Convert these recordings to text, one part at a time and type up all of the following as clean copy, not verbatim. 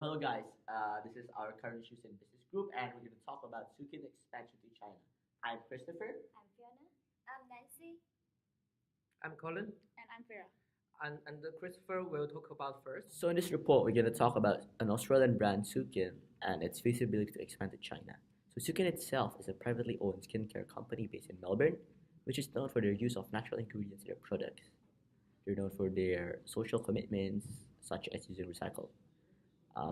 Hello guys, this is our current issues in business group and we're going to talk about Sukin expansion to China. I'm Christopher. I'm Fiona. I'm Nancy. I'm Colin, And I'm Vera. and Christopher will talk about first. So in this report, we're going to talk about an Australian brand, Sukin, and its feasibility to expand to China. So Sukin itself is a privately owned skincare company based in Melbourne, which is known for their use of natural ingredients in their products. They're known for their social commitments, such as using recycled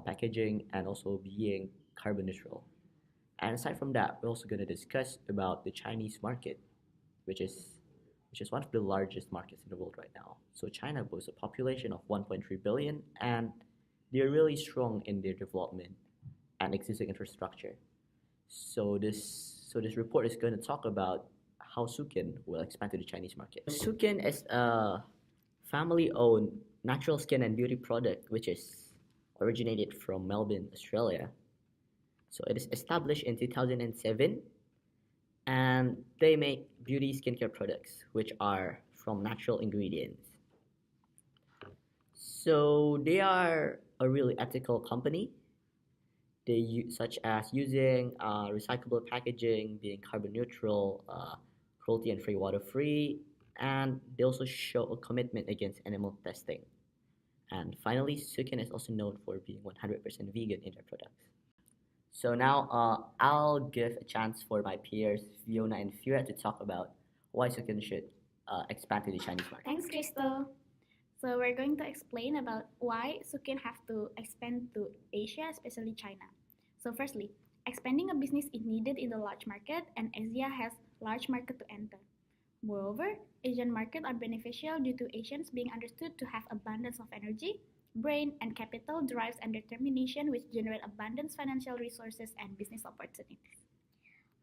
packaging and also being carbon neutral. And aside from that, we're also going to discuss about the Chinese market, which is which is one of the largest markets in the world right now. So China boasts a population of 1.3 billion, and they're really strong in their development and existing infrastructure. So this report is going to talk about how Sukin will expand to the Chinese market. Sukin is a family-owned natural skin and beauty product which is originated from Melbourne, Australia. So it is established in 2007 and they make beauty skincare products which are from natural ingredients. So they are a really ethical company. Such as using recyclable packaging, being carbon neutral, cruelty and free, water free, and they also show a commitment against animal testing. And finally, Sukin is also known for being 100% vegan in their products. So now I'll give a chance for my peers, Fiona and Fira, to talk about why Sukin should expand to the Chinese market. Thanks, Crystal. So we're going to explain about why Sukin have to expand to Asia, especially China. So firstly, expanding a business is needed in the large market, and Asia has large market to enter. Moreover, Asian markets are beneficial due to Asians being understood to have abundance of energy, brain, and capital drives and determination which generate abundance financial resources and business opportunities.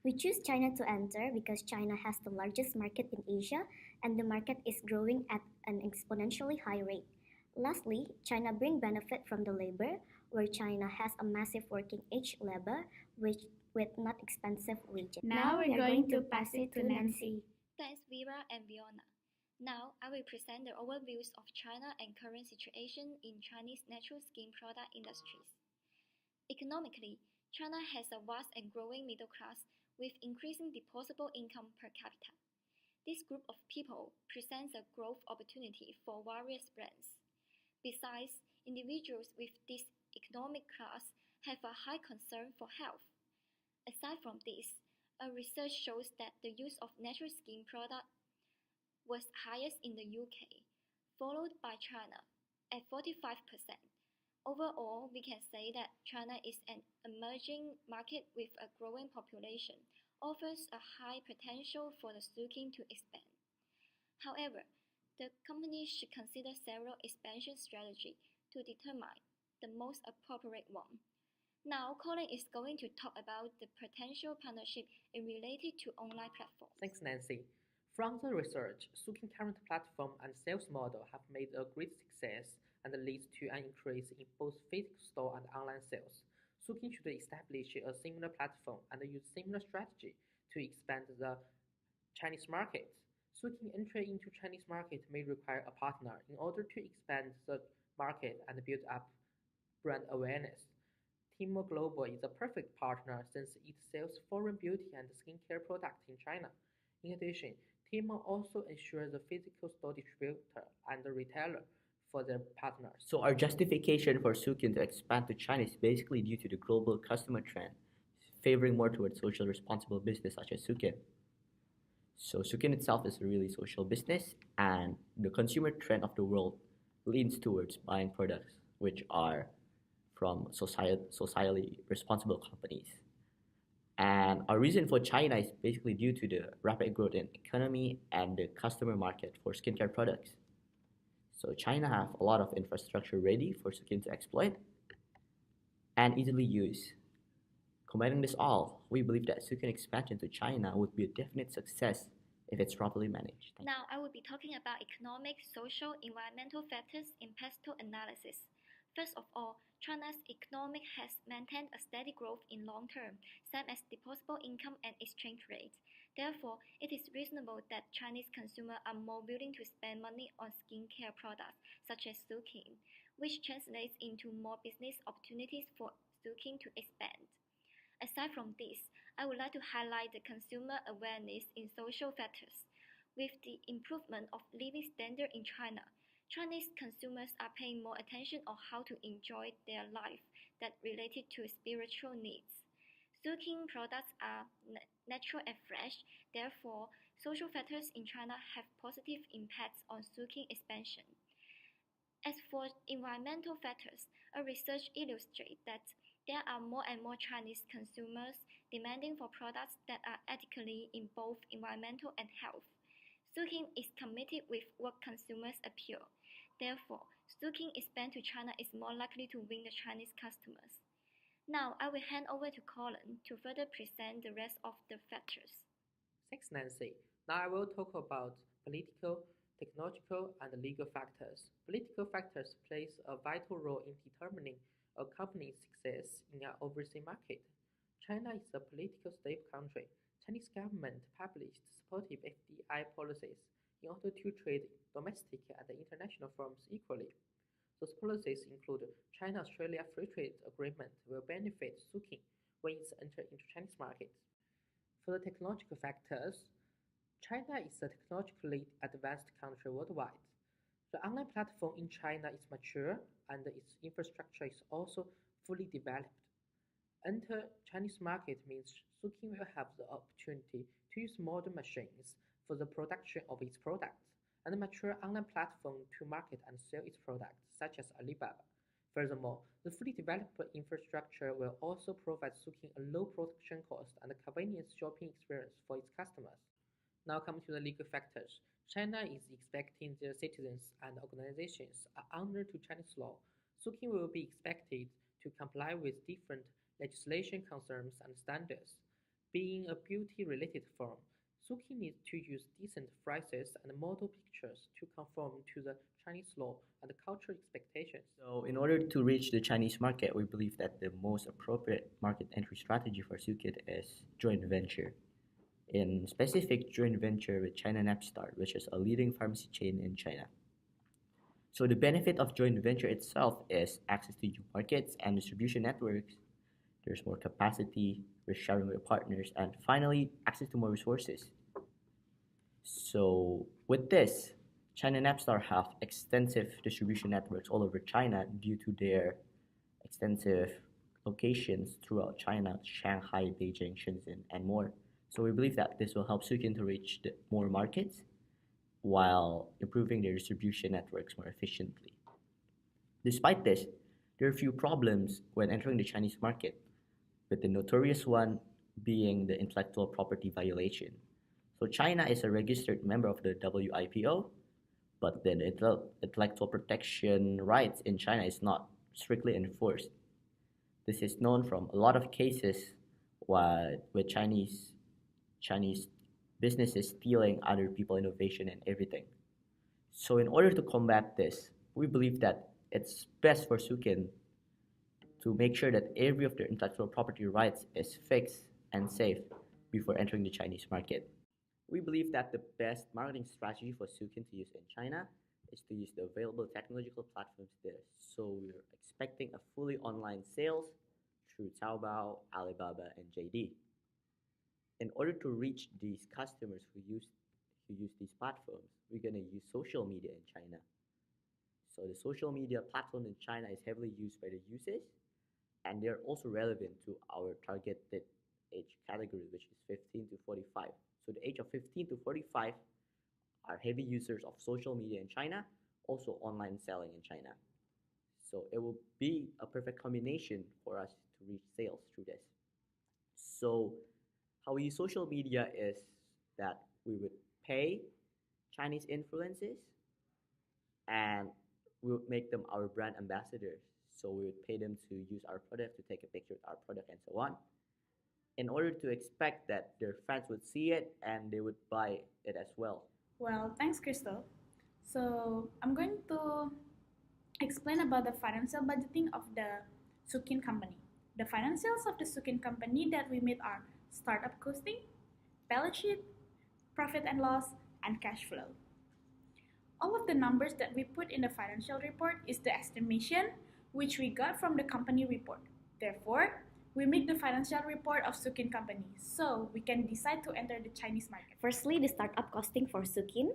We choose China to enter because China has the largest market in Asia and the market is growing at an exponentially high rate. Lastly, China brings benefit from the labor, where China has a massive working age labor which with not expensive wages. Now we're going to pass it to Nancy. Thanks Vera and Fiona. Now I will present the overviews of China and current situation in Chinese natural skin product industries. Economically, China has a vast and growing middle class with increasing disposable income per capita. This group of people presents a growth opportunity for various brands. Besides, individuals with this economic class have a high concern for health. Aside from this, a research shows that the use of natural skin product was highest in the UK, followed by China at 45%. Overall, we can say that China is an emerging market with a growing population, offers a high potential for the Sukin to expand. However, the company should consider several expansion strategies to determine the most appropriate one. Now, Colin is going to talk about the potential partnership related to online platforms. Thanks, Nancy. From the research, Sukin current platform and sales model have made a great success and leads to an increase in both physical store and online sales. Sukin should establish a similar platform and use similar strategy to expand the Chinese market. Sukin entry into Chinese market may require a partner in order to expand the market and build up brand awareness. Tmall Global is a perfect partner since it sells foreign beauty and skincare products in China. In addition, Tmall also ensures a physical store distributor and a retailer for their partners. So our justification for Sukin to expand to China is basically due to the global customer trend, favoring more towards social responsible business such as Sukin. So Sukin itself is a really social business, and the consumer trend of the world leans towards buying products which are from socially responsible companies. And our reason for China is basically due to the rapid growth in economy and the customer market for skincare products. So China have a lot of infrastructure ready for Sukin to exploit and easily use. Combining this all, we believe that Sukin expansion to China would be a definite success if it's properly managed. Now I will be talking about economic, social, environmental factors in pestle analysis. First of all, China's economy has maintained a steady growth in long term, same as disposable income and exchange rate. Therefore, it is reasonable that Chinese consumers are more willing to spend money on skincare products such as Sukin. which translates into more business opportunities for Sukin to expand. Aside from this, I would like to highlight the consumer awareness in social factors. With the improvement of living standard in China, Chinese consumers are paying more attention on how to enjoy their life that related to spiritual needs. Suking products are natural and fresh, therefore, social factors in China have positive impacts on Suking expansion. As for environmental factors, a research illustrates that there are more and more Chinese consumers demanding for products that are ethically in both environmental and health. Suking is committed with what consumers appeal. Therefore, Suking expand to China is more likely to win the Chinese customers. Now, I will hand over to Colin to further present the rest of the factors. Thanks, Nancy. Now I will talk about political, technological, and legal factors. Political factors plays a vital role in determining a company's success in an overseas market. China is a political stable country. Chinese government published supportive FDI policies in order to treat domestic and international firms equally. Those policies include China-Australia Free Trade Agreement will benefit Suking when it enters into Chinese market. For the technological factors, China is a technologically advanced country worldwide. The online platform in China is mature and its infrastructure is also fully developed. Enter Chinese market means Suking will have the opportunity to use modern machines for the production of its products and a mature online platform to market and sell its products, such as Alibaba. Furthermore, the fully developed infrastructure will also provide Suking a low production cost and a convenient shopping experience for its customers. Now coming to the legal factors. China is expecting their citizens and organizations are under to Chinese law. Suking will be expected to comply with different legislation concerns and standards. Being a beauty-related firm, Suki needs to use decent phrases and model pictures to conform to the Chinese law and cultural expectations. So, in order to reach the Chinese market, we believe that the most appropriate market entry strategy for Suki is joint venture. In specific, joint venture with China Napstar, which is a leading pharmacy chain in China. So the benefit of joint venture itself is access to new markets and distribution networks. There's more capacity, risk sharing with partners, and finally, access to more resources. So with this, China Napstar have extensive distribution networks all over China due to their extensive locations throughout China, Shanghai, Beijing, Shenzhen, and more. So we believe that this will help Sukin to reach more markets while improving their distribution networks more efficiently. Despite this, there are a few problems when entering the Chinese market, with the notorious one being the intellectual property violation. So China is a registered member of the WIPO, but then intellectual protection rights in China is not strictly enforced. This is known from a lot of cases with Chinese businesses stealing other people's innovation and everything. So in order to combat this, we believe that it's best for Sukin to make sure that every of their intellectual property rights is fixed and safe before entering the Chinese market. We believe that the best marketing strategy for Sukin to use in China is to use the available technological platforms there. So we're expecting a fully online sales through Taobao, Alibaba, and JD. In order to reach these customers who use these platforms, we're gonna use social media in China. So the social media platform in China is heavily used by the users, and they're also relevant to our targeted age category, which is 15 to 45. So the age of 15 to 45 are heavy users of social media in China, also online selling in China. So it will be a perfect combination for us to reach sales through this. So how we use social media is that we would pay Chinese influencers and we would make them our brand ambassadors. So we would pay them to use our product, to take a picture with our product, and so on, in order to expect that their fans would see it and they would buy it as well. Well, thanks, Crystal. So I'm going to explain about the financial budgeting of the Sukin company. The financials of the Sukin company that we made are startup costing, balance sheet, profit and loss, and cash flow. All of the numbers that we put in the financial report is the estimation which we got from the company report. Therefore, we make the financial report of Sukin company so we can decide to enter the Chinese market. Firstly, the startup costing for Sukin.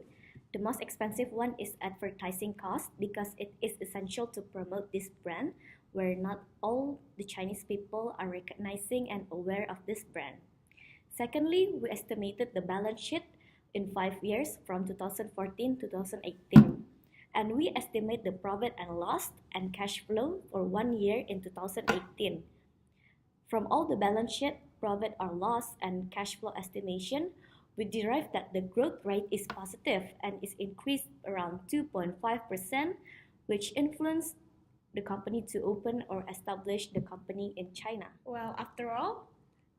The most expensive one is advertising cost because it is essential to promote this brand where not all the Chinese people are recognizing and aware of this brand. Secondly, we estimated the balance sheet in 5 years from 2014 to 2018. And we estimate the profit and loss and cash flow for 1 year in 2018. From all the balance sheet, profit or loss, and cash flow estimation, we derive that the growth rate is positive and is increased around 2.5%, which influenced the company to open or establish the company in China. Well, after all,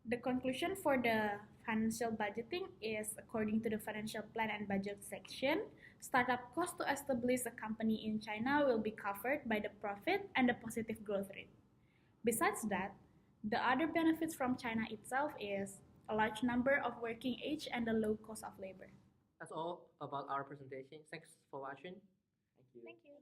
the conclusion for the financial budgeting is according to the financial plan and budget section, startup cost to establish a company in China will be covered by the profit and the positive growth rate. Besides that, the other benefits from China itself is a large number of working age and the low cost of labor. That's all about our presentation. Thanks for watching. Thank you. Thank you.